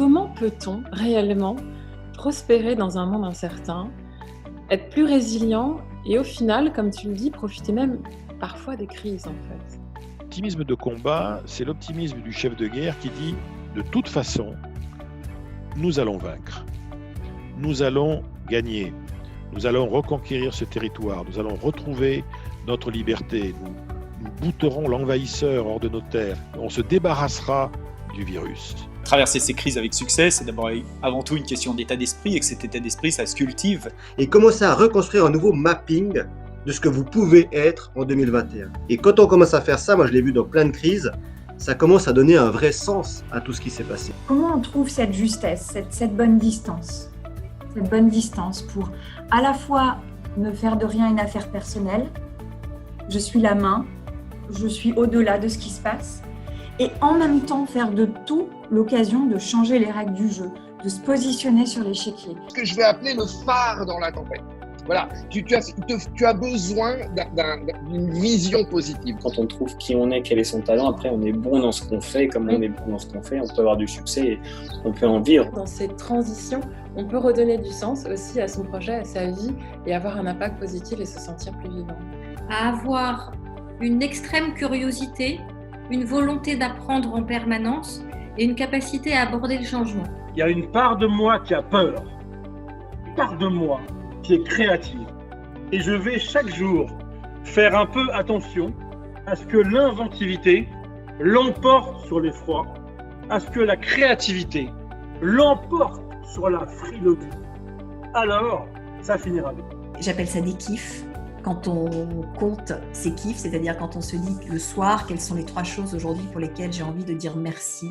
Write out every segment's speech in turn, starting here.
Comment peut-on réellement prospérer dans un monde incertain, être plus résilient et au final, comme tu le dis, profiter même parfois des crises en fait? L'optimisme de combat, c'est l'optimisme du chef de guerre qui dit de toute façon, nous allons vaincre, nous allons gagner, nous allons reconquérir ce territoire, nous allons retrouver notre liberté, nous bouterons l'envahisseur hors de nos terres, on se débarrassera du virus. Traverser ces crises avec succès, c'est d'abord avant tout une question d'état d'esprit, et que cet état d'esprit, ça se cultive. Et commencer à reconstruire un nouveau mapping de ce que vous pouvez être en 2021. Et quand on commence à faire ça, moi je l'ai vu dans plein de crises, ça commence à donner un vrai sens à tout ce qui s'est passé. Comment on trouve cette justesse, cette bonne distance? Cette bonne distance pour à la fois ne faire de rien une affaire personnelle, je suis la main, je suis au-delà de ce qui se passe, et en même temps faire de tout l'occasion de changer les règles du jeu, de se positionner sur l'échiquier. Ce que je vais appeler le phare dans la tempête. Voilà, tu as besoin d'une vision positive. Quand on trouve qui on est, quel est son talent, après on est bon dans ce qu'on fait, comme on est bon dans ce qu'on fait, on peut avoir du succès et on peut en vivre. Dans cette transition, on peut redonner du sens aussi à son projet, à sa vie et avoir un impact positif et se sentir plus vivant. À avoir une extrême curiosité, une volonté d'apprendre en permanence et une capacité à aborder le changement. Il y a une part de moi qui a peur, une part de moi qui est créative. Et je vais chaque jour faire un peu attention à ce que l'inventivité l'emporte sur l'effroi, à ce que la créativité l'emporte sur la frilosité. Alors, ça finira bien. J'appelle ça des kiffs. Quand on compte ses kiffs, c'est-à-dire quand on se dit le soir, quelles sont les 3 choses aujourd'hui pour lesquelles j'ai envie de dire merci.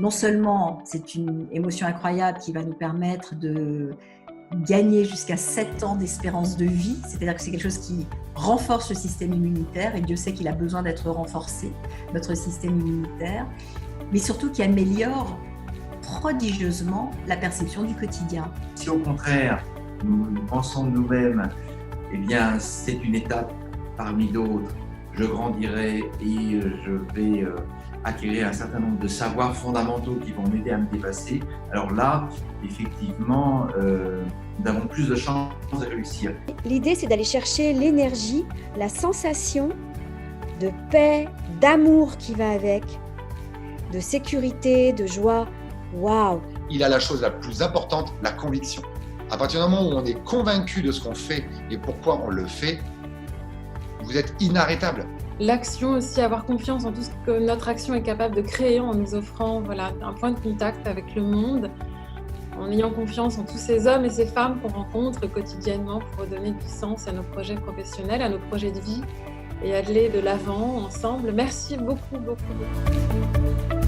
Non seulement c'est une émotion incroyable qui va nous permettre de gagner jusqu'à 7 ans d'espérance de vie, c'est-à-dire que c'est quelque chose qui renforce le système immunitaire, et Dieu sait qu'il a besoin d'être renforcé, notre système immunitaire, mais surtout qui améliore prodigieusement la perception du quotidien. Si au contraire, nous pensons de nous-mêmes, eh bien c'est une étape parmi d'autres, je grandirai et je vais acquérir un certain nombre de savoirs fondamentaux qui vont m'aider à me dépasser, alors là, effectivement, nous avons plus de chances de réussir. L'idée, c'est d'aller chercher l'énergie, la sensation de paix, d'amour qui va avec, de sécurité, de joie. Waouh! Il a la chose la plus importante, la conviction. À partir du moment où on est convaincu de ce qu'on fait et pourquoi on le fait, vous êtes inarrêtable. L'action aussi, avoir confiance en tout ce que notre action est capable de créer en nous offrant un point de contact avec le monde, en ayant confiance en tous ces hommes et ces femmes qu'on rencontre quotidiennement pour redonner du sens à nos projets professionnels, à nos projets de vie et aller de l'avant ensemble. Merci beaucoup, beaucoup, beaucoup.